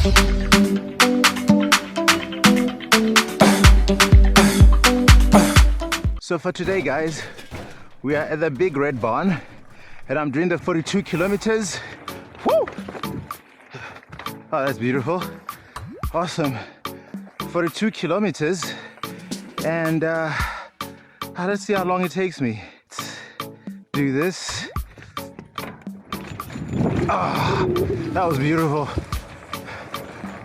So for today, guys, we are at the big red barn and I'm doing the 42 kilometers. Woo! Oh, that's beautiful. Awesome. 42 kilometers. And let's see how long it takes me. Let's do this. Ah, that was beautiful.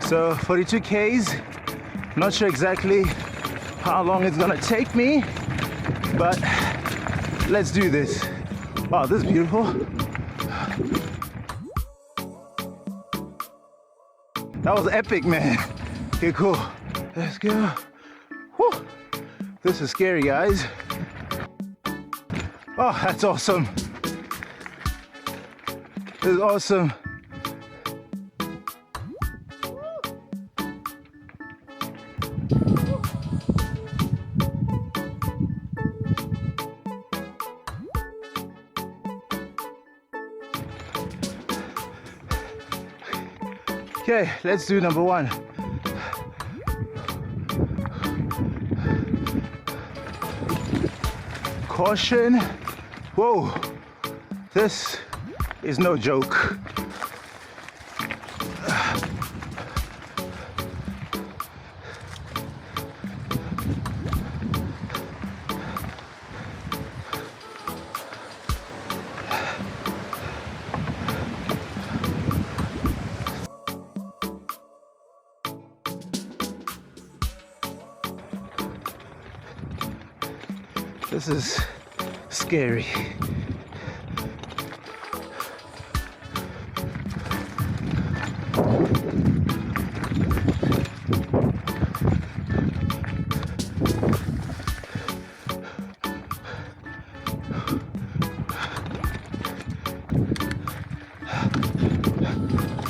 So 42 Ks. Not sure exactly how long it's gonna take me, but let's do this. Wow, this is beautiful. That was epic, man. Okay, cool. Let's go. Whew. This is scary, guys. Oh, that's awesome. This is awesome. Okay, let's do number one. Caution. Whoa, this is no joke. This is scary.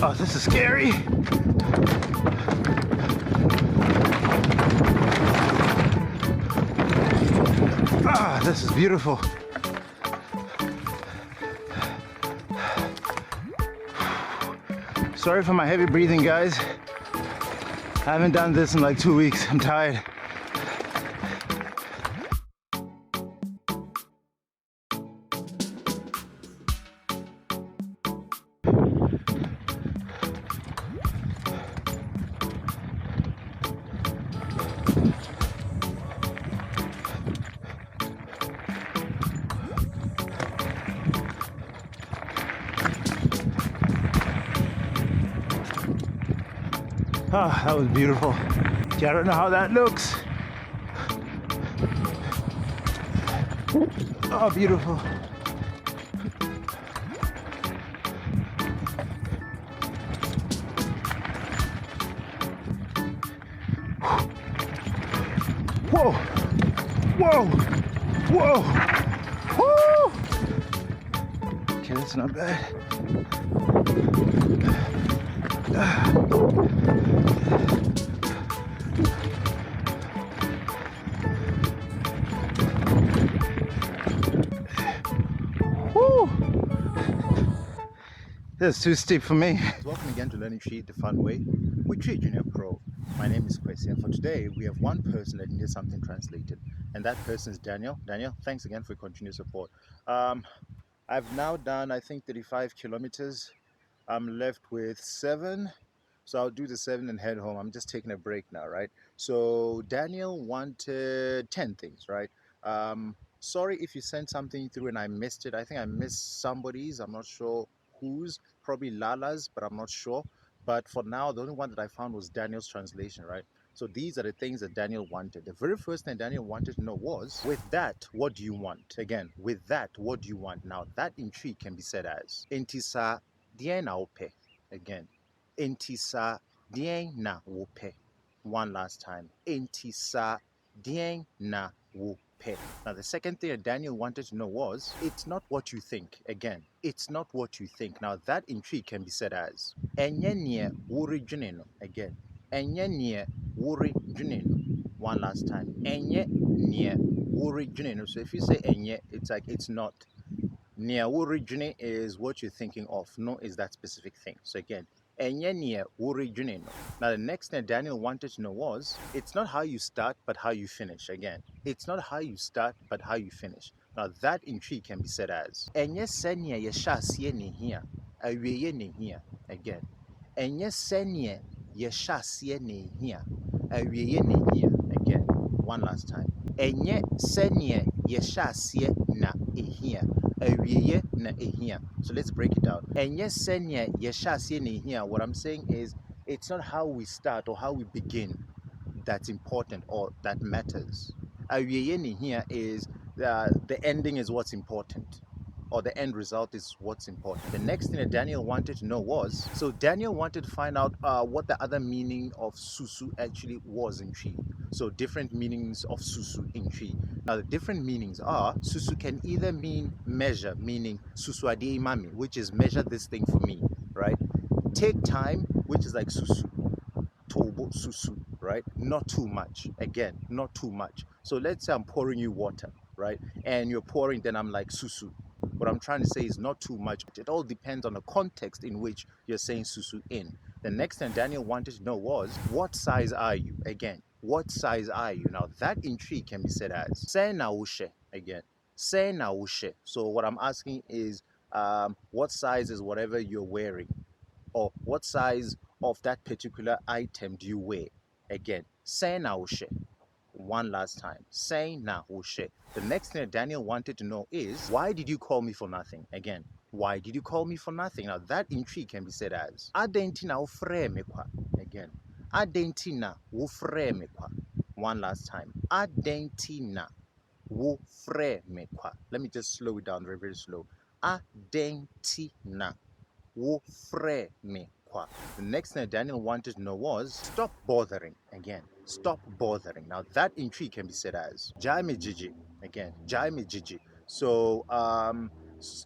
Oh, this is scary. Ah, this is beautiful. Sorry for my heavy breathing, guys. I haven't done this in like 2 weeks. I'm tired. Oh, that was beautiful. I don't know how that looks. Oh, beautiful. Whoa! Whoa! Whoa! Woo! Okay, that's not bad. Woo! This is too steep for me. Welcome again to Learning Tree the Fun Way with Tree Junior Pro. My name is Kwesi, and for today we have one person that needs something translated, and that person is Daniel. Daniel, thanks again for your continued support. I've now done, I think, 35 kilometers. I'm left with 7, so I'll do the 7 and head home. I'm just taking a break now, right? So Daniel wanted 10 things, right? Sorry if you sent something through and I missed it. I think I missed somebody's. I'm not sure whose, probably Lala's, but I'm not sure. But for now, the only one that I found was Daniel's translation, right? So these are the things that Daniel wanted. The very first thing Daniel wanted to know was, with that, what do you want? Again, with that, what do you want? Now, that in Tree can be said as, Ɛnti sa deɛn na wopɛ? Again, Ɛnti sa deɛn na wopɛ? One last time. Ɛnti sa deɛn na wopɛ? Now, the second thing that Daniel wanted to know was, it's not what you think. Again, it's not what you think. Now, that in Tree can be said as, Ɛnyɛ nneɛ woredwene. Again, Ɛnyɛ nneɛ woredwene. One last time. Ɛnyɛ nneɛ woredwene. So if you say Ɛnyɛ, it's like it's not. Nneɛ woredwene is what you're thinking of. No is that specific thing. So again, Ɛnyɛ nneɛ, woredwene. Now the next thing Daniel wanted to know was, it's not how you start, but how you finish. Again, it's not how you start, but how you finish. Now that in Twi can be said as, Ɛnyɛ sɛnea yɛhyɛ aseɛ na ehia, awieɛ na ehia. Again, Ɛnyɛ sɛnea yɛhyɛ aseɛ na ehia, awieɛ na ehia. Again, one last time. Ɛnyɛ sɛnea yɛhyɛ aseɛ na ehia, awieɛ na ehia. So let's break it down. Ɛnyɛ sɛnea yɛhyɛ aseɛ na ehia. What I'm saying is, it's not how we start or how we begin that's important or that matters. Awieɛ na ehia is the ending is what's important, or the end result is what's important. The next thing that Daniel wanted to know was, so Daniel wanted to find out what the other meaning of Susu actually was in Twi. So different meanings of Susu in Twi. Now the different meanings are, Susu can either mean measure, meaning Susu ade mami, which is measure this thing for me, right? Take time, which is like Susu. Tobo Susu, right? Not too much. Again, not too much. So let's say I'm pouring you water, right? And you're pouring, then I'm like Susu. What I'm trying to say is not too much. It all depends on the context in which you're saying Susu in. The next thing Daniel wanted to know was, what size are you? Again, what size are you? Now that in Twi can be said as, sɛnea wohyɛ. Again, sɛnea wohyɛ. So what I'm asking is, what size is whatever you're wearing? Or what size of that particular item do you wear? Again, sɛnea wohyɛ. One last time, sɛnea wohyɛ. The next thing that Daniel wanted to know is, why did you call me for nothing? Again, why did you call me for nothing? Now that in Twi can be said as, Adɛn na wofrɛɛ me kwa. Again, Adɛn na wofrɛɛ me kwa. One last time, Adɛn na wofrɛɛ me kwa. Let me just slow it down very, very slow. Adɛn na wofrɛɛ me kwa. The next thing that Daniel wanted to know was, stop bothering. Again, stop bothering. Now that in Twi can be said as, gyegye. Again, gyegye. So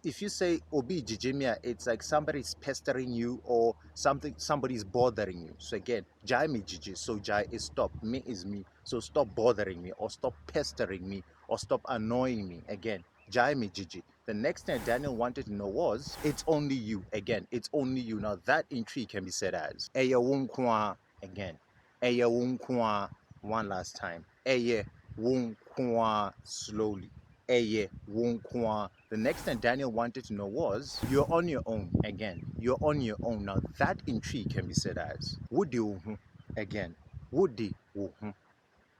if you say Obi Ka, it's like somebody's pestering you or somebody's bothering you. So again, gyegye. So Gyae is stop, me is me. So stop bothering me, or stop pestering me, or stop annoying me. Again, gyegye. The next thing Daniel wanted to know was, it's only you. Again, it's only you. Now that in Twi can be said as, ɛyɛ nkoaa. Again, ɛyɛ nkoaa. One last time, ɛyɛ nkoaa. Slowly, ɛyɛ nkoaa. The next thing Daniel wanted to know was, you're on your own. Again, you're on your own. Now that in Twi can be said as, Wode wo ho. Again, Wode wo ho.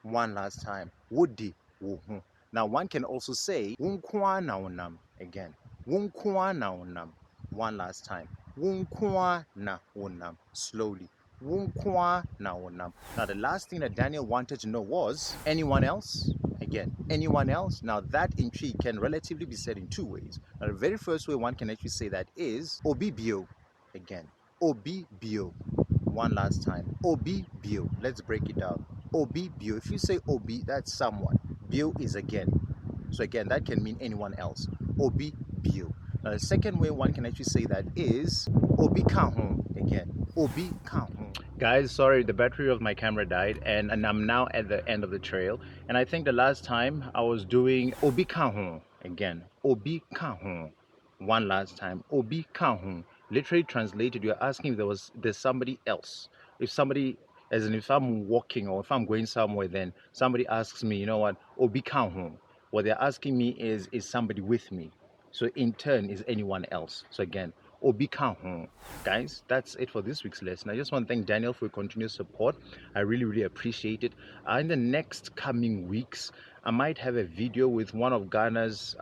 One last time, Wode wo ho. Now one can also say, nkoaa na wonam. Again, nkoaa na wonam. One last time, nkoaa na wonam. Slowly, nkoaa na wonam. Now the last thing that Daniel wanted to know was, anyone else? Again, anyone else? Now that in Twi can relatively be said in two ways. Now the very first way one can actually say that is, Obi bio. Again, Obi bio. One last time, Obi bio. Let's break it down. Obi bio. If you say Obi, that's someone. Bio is again. So again, that can mean anyone else. Obi bio. Now the second way one can actually say that is, Obi Ka ho. Again, Obi Ka ho. Guys, sorry, the battery of my camera died, and I'm now at the end of the trail. And I think the last time I was doing Obi Ka ho. Again, Obi Ka ho. One last time, Obi Ka ho. Literally translated, you're asking if there's somebody else. If somebody, as in if I'm walking or if I'm going somewhere, then somebody asks me, you know what, Obi Ka ho. What they're asking me is somebody with me? So in turn, is anyone else? So again, Obi Ka ho. Guys, that's it for this week's lesson. I just want to thank Daniel for your continuous support. I really, really appreciate it. In the next coming weeks, I might have a video with one of Ghana's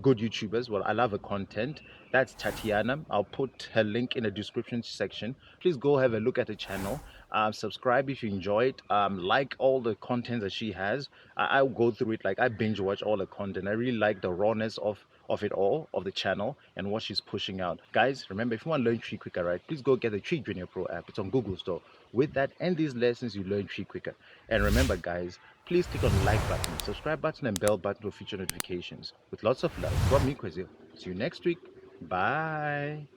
good YouTubers. Well, I love her content. That's Tatiana. I'll put her link in the description section. Please go have a look at the channel. Subscribe if you enjoy it. Like all the content that she has. I'll go through it. Like, I binge watch all the content. I really like the rawness of it all, of the channel, and what she's pushing out. Guys, remember, if you want to learn Twi quicker, right, please go get the Wode Pro app. It's on Google Store. With that and these lessons, you learn Twi quicker. And remember, guys, please click on the like button, subscribe button, and bell button for future notifications. With lots of love from me, Kwesi. See you next week. Bye.